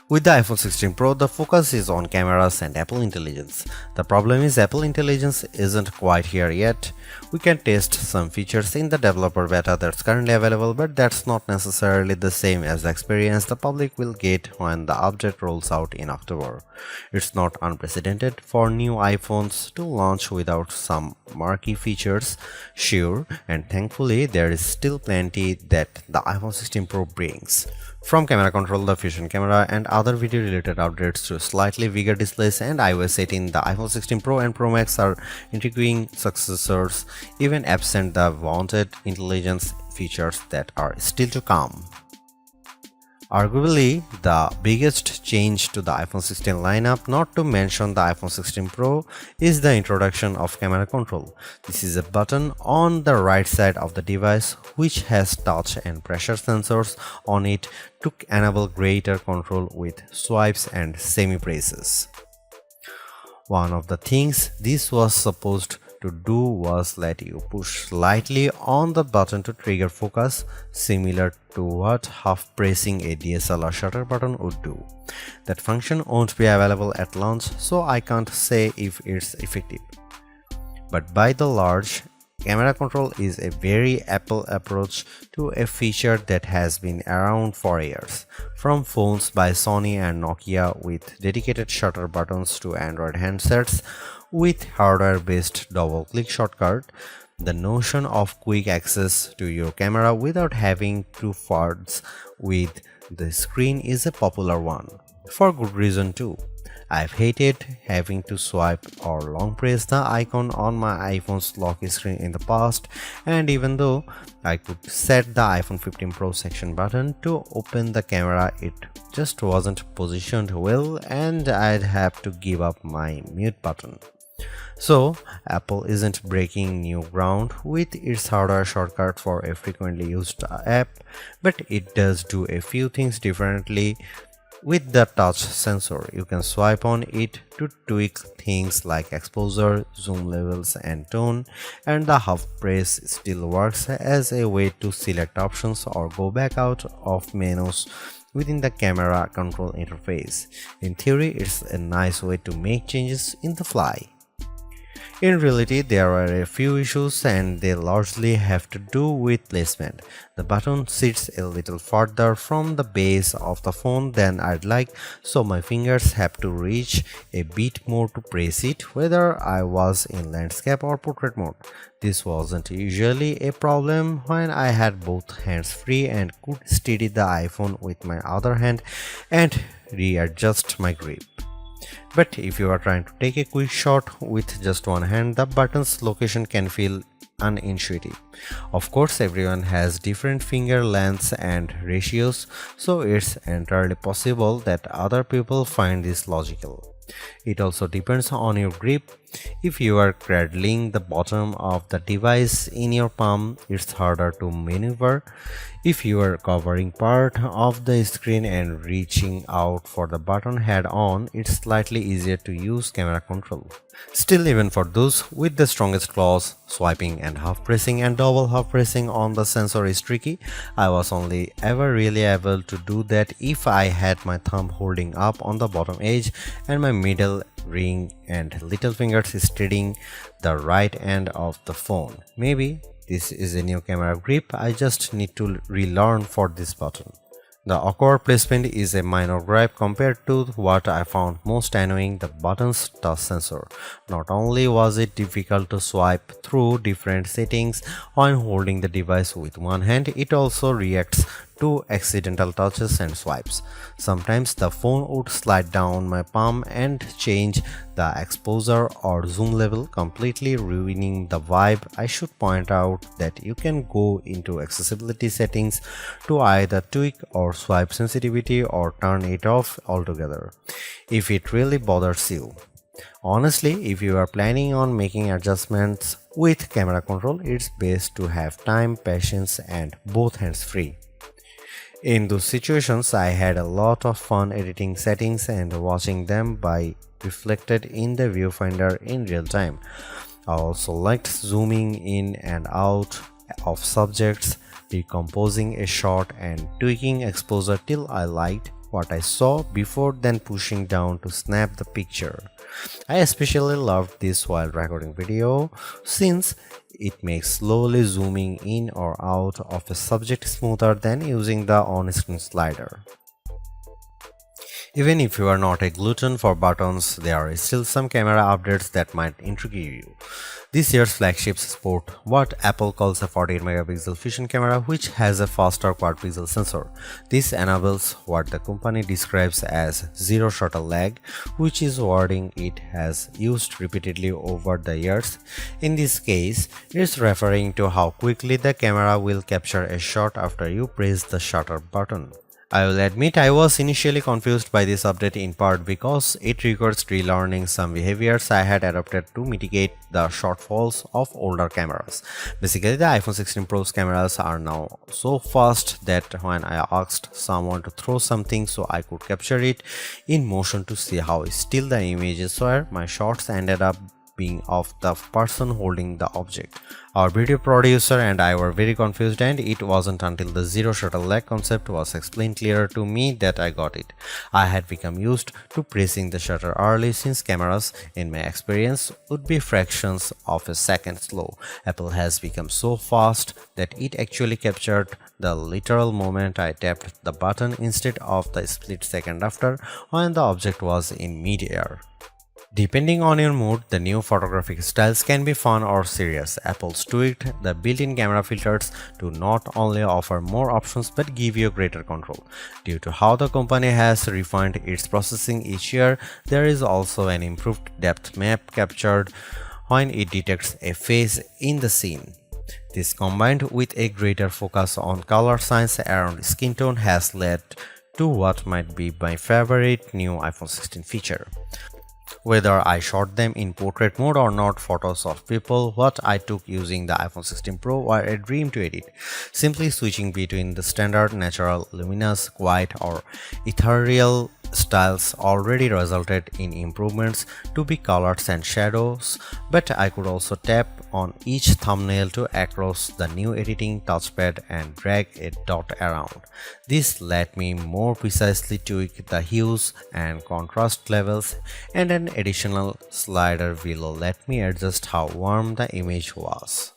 With the iPhone 16 Pro, the focus is on cameras and Apple Intelligence. The problem is Apple Intelligence isn't quite here yet. We can test some features in the developer beta that's currently available, but that's not necessarily the same as the experience the public will get when the update rolls out in October. It's not unprecedented for new iPhones to launch without some marquee features, sure, and thankfully there is still plenty that the iPhone 16 Pro brings. From camera control, the fusion camera, and other video related updates to slightly bigger displays and iOS 18, the iPhone 16 Pro and Pro Max are intriguing successors, even absent the wanted intelligence features that are still to come. Arguably, the biggest change to the iPhone 16 lineup, not to mention the iPhone 16 Pro, is the introduction of camera control. This is a button on the right side of the device which has touch and pressure sensors on it to enable greater control with swipes and semi-presses. One of the things this was supposed to do was let you push slightly on the button to trigger focus, similar to what half pressing a DSLR shutter button would do. That function won't be available at launch, so I can't say if it's effective. But by the large, camera control is a very Apple approach to a feature that has been around for years. From phones by Sony and Nokia with dedicated shutter buttons to Android handsets with hardware-based double-click shortcut, the notion of quick access to your camera without having to fudge with the screen is a popular one. For good reason too. I've hated having to swipe or long press the icon on my iPhone's lock screen in the past, and even though I could set the iPhone 15 Pro section button to open the camera, it just wasn't positioned well and I'd have to give up my mute button. So, Apple isn't breaking new ground with its hardware shortcut for a frequently used app, but it does do a few things differently. With the touch sensor, you can swipe on it to tweak things like exposure, zoom levels, and tone, and the half press still works as a way to select options or go back out of menus within the camera control interface. In theory, it's a nice way to make changes in the fly. In reality, there are a few issues and they largely have to do with placement. The button sits a little further from the base of the phone than I'd like, so my fingers have to reach a bit more to press it, whether I was in landscape or portrait mode. This wasn't usually a problem when I had both hands free and could steady the iPhone with my other hand and readjust my grip. But if you are trying to take a quick shot with just one hand, the button's location can feel unintuitive. Of course, everyone has different finger lengths and ratios, so it's entirely possible that other people find this logical. It also depends on your grip. If you are cradling the bottom of the device in your palm, it's harder to maneuver. If you are covering part of the screen and reaching out for the button head on, it's slightly easier to use camera control. Still, even for those with the strongest claws, swiping and half pressing and double half pressing on the sensor is tricky. I was only ever really able to do that if I had my thumb holding up on the bottom edge and my middle ring and little fingers steadying the right end of the phone. Maybe this is a new camera grip I just need to relearn for this button. The awkward placement is a minor gripe compared to what I found most annoying, the button's touch sensor. Not only was it difficult to swipe through different settings when holding the device with one hand, it also reacts to accidental touches and swipes. Sometimes the phone would slide down my palm and change the exposure or zoom level, completely ruining the vibe. I should point out that you can go into accessibility settings to either tweak or swipe sensitivity or turn it off altogether if it really bothers you. Honestly, if you are planning on making adjustments with camera control, it's best to have time, patience, and both hands free. In those situations, I had a lot of fun editing settings and watching them by reflected in the viewfinder in real time. I also liked zooming in and out of subjects, decomposing a shot and tweaking exposure till I liked what I saw before then pushing down to snap the picture. I especially loved this while recording video since it makes slowly zooming in or out of a subject smoother than using the on-screen slider. Even if you are not a glutton for buttons, there are still some camera updates that might intrigue you. This year's flagships sport what Apple calls a 48 megapixel fusion camera, which has a faster quad pixel sensor. This enables what the company describes as zero shutter lag, which is wording it has used repeatedly over the years. In this case, it's referring to how quickly the camera will capture a shot after you press the shutter button. I will admit I was initially confused by this update in part because it requires relearning some behaviors I had adopted to mitigate the shortfalls of older cameras. Basically, the iPhone 16 Pro's cameras are now so fast that when I asked someone to throw something so I could capture it in motion to see how still the images were, my shots ended up being of the person holding the object. Our video producer and I were very confused, and it wasn't until the zero shutter lag concept was explained clearer to me that I got it. I had become used to pressing the shutter early since cameras, in my experience, would be fractions of a second slow. Apple has become so fast that it actually captured the literal moment I tapped the button instead of the split second after when the object was in mid-air. Depending on your mood, the new photographic styles can be fun or serious. Apple's tweaked the built-in camera filters to not only offer more options but give you greater control. Due to how the company has refined its processing each year, there is also an improved depth map captured when it detects a face in the scene. This, combined with a greater focus on color science around skin tone, has led to what might be my favorite new iPhone 16 feature. Whether I shot them in portrait mode or not, photos of people what I took using the iPhone 16 Pro were a dream to edit. Simply switching between the standard, natural, luminous, quiet or ethereal styles already resulted in improvements to be colors and shadows, but I could also tap on each thumbnail to access the new editing touchpad and drag a dot around. This let me more precisely tweak the hues and contrast levels, and an additional slider will let me adjust how warm the image was.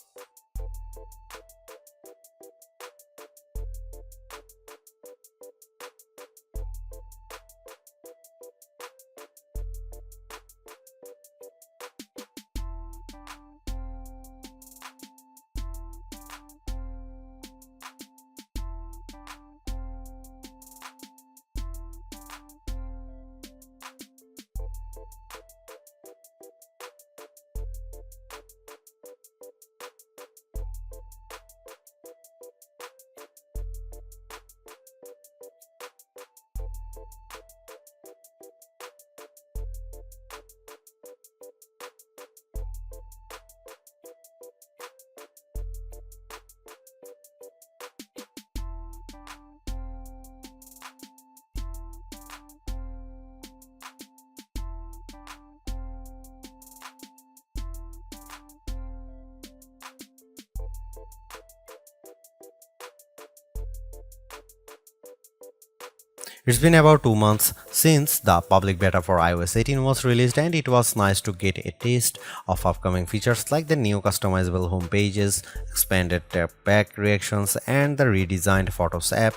It's been about 2 months since the public beta for iOS 18 was released, and it was nice to get a taste of upcoming features like the new customizable home pages, expanded tap back reactions, and the redesigned Photos app.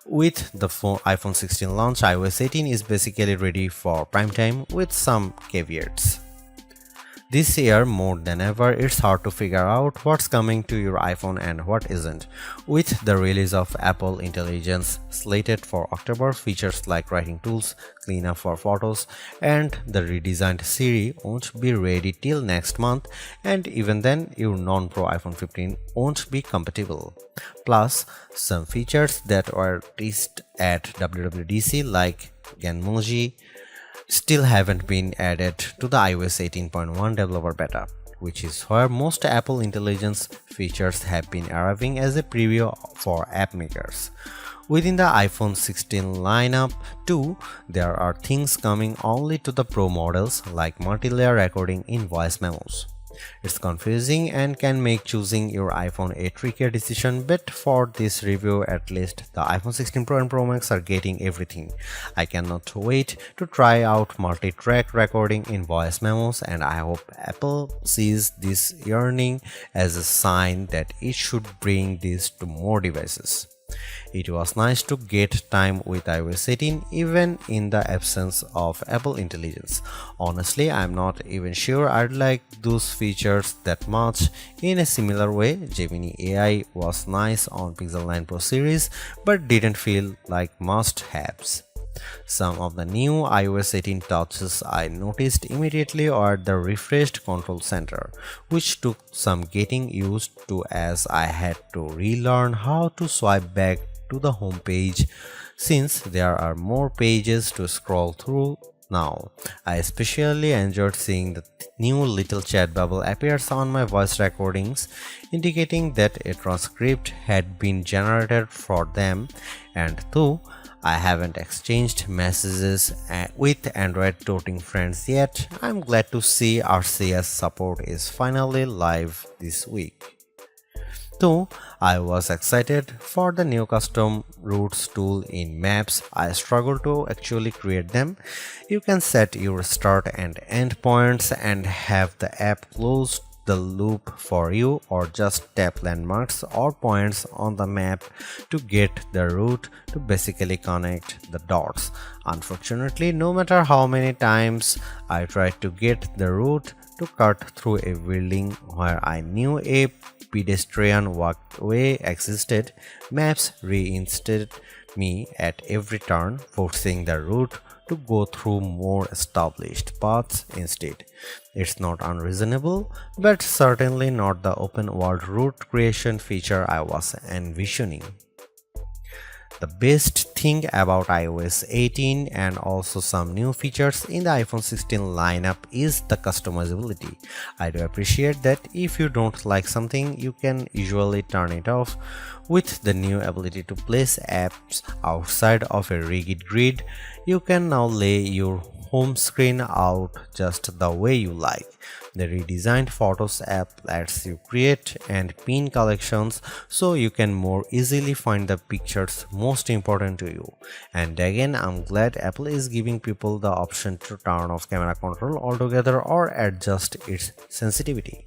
With the iPhone 16 launch, iOS 18 is basically ready for prime time with some caveats. This year, more than ever, it's hard to figure out what's coming to your iPhone and what isn't. With the release of Apple Intelligence slated for October, features like writing tools, cleanup for photos, and the redesigned Siri won't be ready till next month, and even then, your non-Pro iPhone 15 won't be compatible. Plus, some features that were teased at WWDC like Genmoji still haven't been added to the iOS 18.1 developer beta, which is where most Apple Intelligence features have been arriving as a preview for app makers. Within the iPhone 16 lineup too, there are things coming only to the Pro models like multi-layer recording in voice memos. It's confusing and can make choosing your iPhone a trickier decision, but for this review at least, the iPhone 16 Pro and Pro Max are getting everything. I cannot wait to try out multi-track recording in voice memos, and I hope Apple sees this yearning as a sign that it should bring this to more devices. It was nice to get time with iOS 18 even in the absence of Apple Intelligence. Honestly, I'm not even sure I'd like those features that much. In a similar way, Gemini AI was nice on Pixel 9 Pro series but didn't feel like must-haves. Some of the new iOS 18 touches I noticed immediately are the refreshed control center, which took some getting used to as I had to relearn how to swipe back to the home page since there are more pages to scroll through now. I especially enjoyed seeing the new little chat bubble appears on my voice recordings, indicating that a transcript had been generated for them, and though I haven't exchanged messages with Android toting friends yet, I'm glad to see RCS support is finally live this week. Though I was excited for the new custom routes tool in Maps, I struggle to actually create them. You can set your start and end points and have the app close the loop for you, or just tap landmarks or points on the map to get the route to basically connect the dots. Unfortunately, no matter how many times I tried to get the route to cut through a building where I knew a pedestrian walkway existed, Maps reinstated me at every turn, forcing the route to go through more established paths instead. It's not unreasonable, but certainly not the open world route creation feature I was envisioning. The best thing about iOS 18 and also some new features in the iPhone 16 lineup is the customizability. I do appreciate that if you don't like something, you can usually turn it off. With the new ability to place apps outside of a rigid grid, you can now lay your home screen out just the way you like. The redesigned Photos app lets you create and pin collections so you can more easily find the pictures most important to you. And again, I'm glad Apple is giving people the option to turn off camera control altogether or adjust its sensitivity.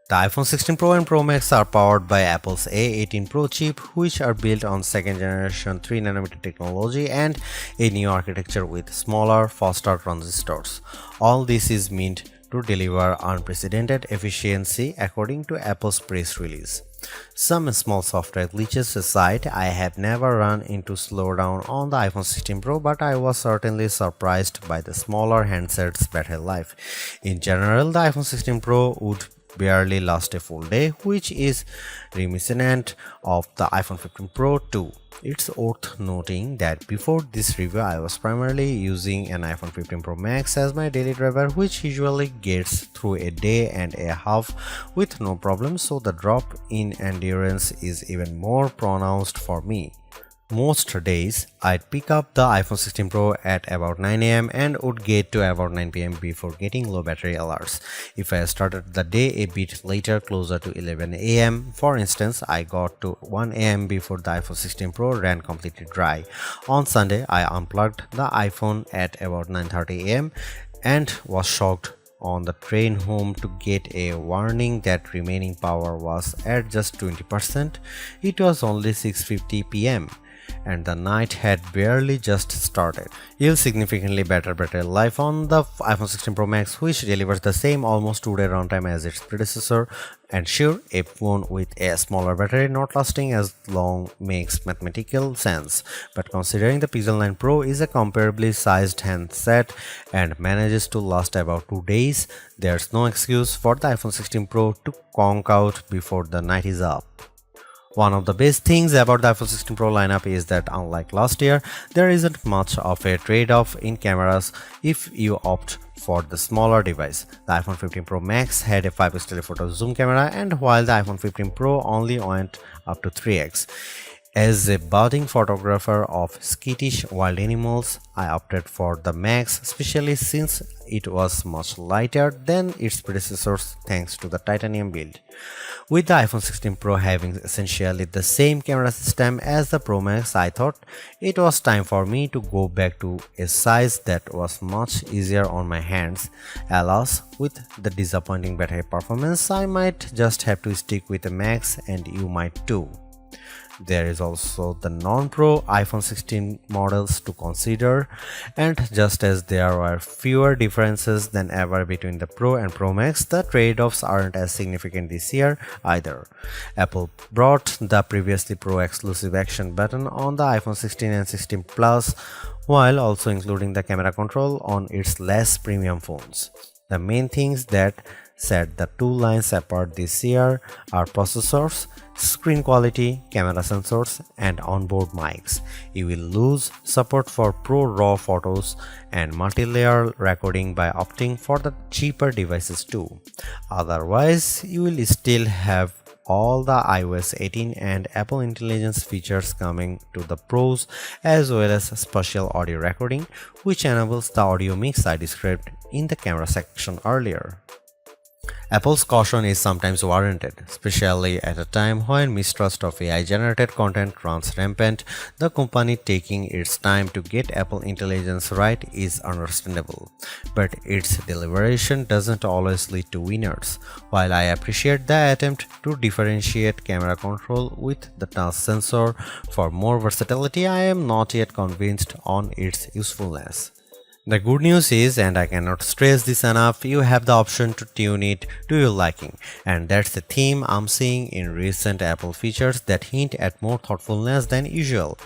The iPhone 16 Pro and Pro Max are powered by Apple's A18 Pro chip, which are built on second generation 3nm technology and a new architecture with smaller, faster transistors. All this is meant to deliver unprecedented efficiency according to Apple's press release. Some small software glitches aside, I have never run into slowdown on the iPhone 16 Pro, but I was certainly surprised by the smaller handset's battery life. In general, the iPhone 16 Pro would barely last a full day, which is reminiscent of the iPhone 15 Pro too. It's worth noting that before this review I was primarily using an iPhone 15 Pro Max as my daily driver, which usually gets through a day and a half with no problem, so the drop in endurance is even more pronounced for me. Most days, I'd pick up the iPhone 16 Pro at about 9 am and would get to about 9 pm before getting low battery alerts. If I started the day a bit later, closer to 11 am, for instance, I got to 1 am before the iPhone 16 Pro ran completely dry. On Sunday, I unplugged the iPhone at about 9:30 am and was shocked on the train home to get a warning that remaining power was at just 20%. It was only 6:50 pm. And the night had barely just started. You'll significantly better battery life on the iPhone 16 Pro Max, which delivers the same almost 2-day runtime as its predecessor. And sure, a phone with a smaller battery not lasting as long makes mathematical sense, but considering the Pixel 9 Pro is a comparably sized handset and manages to last about 2 days, there's no excuse for the iPhone 16 Pro to conk out before the night is up. One of the best things about the iPhone 16 Pro lineup is that unlike last year, there isn't much of a trade-off in cameras if you opt for the smaller device. The iPhone 15 Pro Max had a 5x telephoto zoom camera, and while the iPhone 15 Pro only went up to 3x, As a budding photographer of skittish wild animals, I opted for the Max, especially since it was much lighter than its predecessors thanks to the titanium build. With the iPhone 16 Pro having essentially the same camera system as the Pro Max, I thought it was time for me to go back to a size that was much easier on my hands. Alas, with the disappointing battery performance, I might just have to stick with the Max, and you might too. There is also the non-Pro iPhone 16 models to consider, and just as there are fewer differences than ever between the Pro and Pro Max, the trade-offs aren't as significant this year either. Apple brought the previously Pro exclusive action button on the iPhone 16 and 16 Plus, while also including the camera control on its less premium phones. The main things that set the two lines apart this year are processors, screen quality, camera sensors, and onboard mics. You will lose support for Pro RAW photos and multi-layer recording by opting for the cheaper devices too. Otherwise, you will still have all the iOS 18 and Apple Intelligence features coming to the Pros, as well as spatial audio recording, which enables the audio mix I described in the camera section earlier. Apple's caution is sometimes warranted, especially at a time when mistrust of AI-generated content runs rampant. The company taking its time to get Apple Intelligence right is understandable, but its deliberation doesn't always lead to winners. While I appreciate the attempt to differentiate camera control with the touch sensor for more versatility, I am not yet convinced on its usefulness. The good news is, and I cannot stress this enough, you have the option to tune it to your liking, and that's the theme I'm seeing in recent Apple features that hint at more thoughtfulness than usual.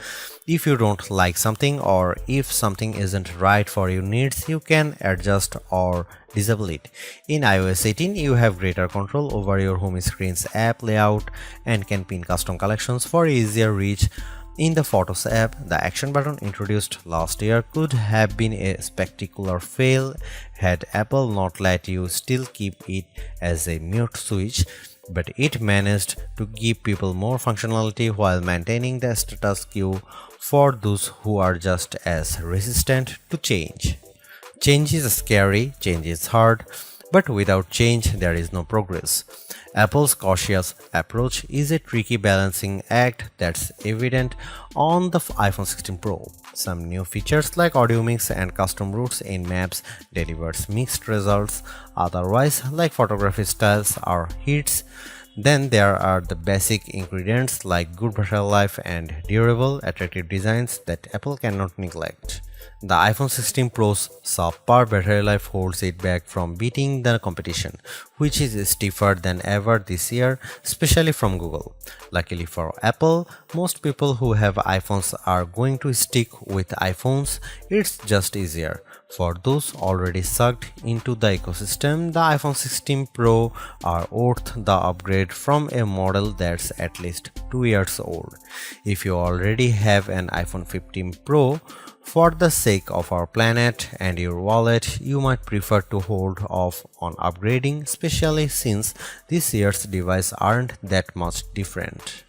If you don't like something, or if something isn't right for your needs, you can adjust or disable it. In iOS 18, you have greater control over your home screen's app layout and can pin custom collections for easier reach. In the Photos app, the action button introduced last year could have been a spectacular fail had Apple not let you still keep it as a mute switch, but it managed to give people more functionality while maintaining the status quo for those who are just as resistant to change. Change is scary, change is hard, but without change there is no progress. Apple's cautious approach is a tricky balancing act that's evident on the iPhone 16 Pro. Some new features like audio mix and custom routes in maps delivers mixed results, otherwise like photography styles are hits. Then there are the basic ingredients like good battery life and durable, attractive designs that Apple cannot neglect. The iPhone 16 Pro's subpar battery life holds it back from beating the competition, which is stiffer than ever this year, especially from Google. Luckily for Apple, most people who have iPhones are going to stick with iPhones. It's just easier. For those already sucked into the ecosystem, the iPhone 16 Pro are worth the upgrade from a model that's at least 2 years old. If you already have an iPhone 15 Pro, for the sake of our planet and your wallet, you might prefer to hold off on upgrading, especially since this year's devices aren't that much different.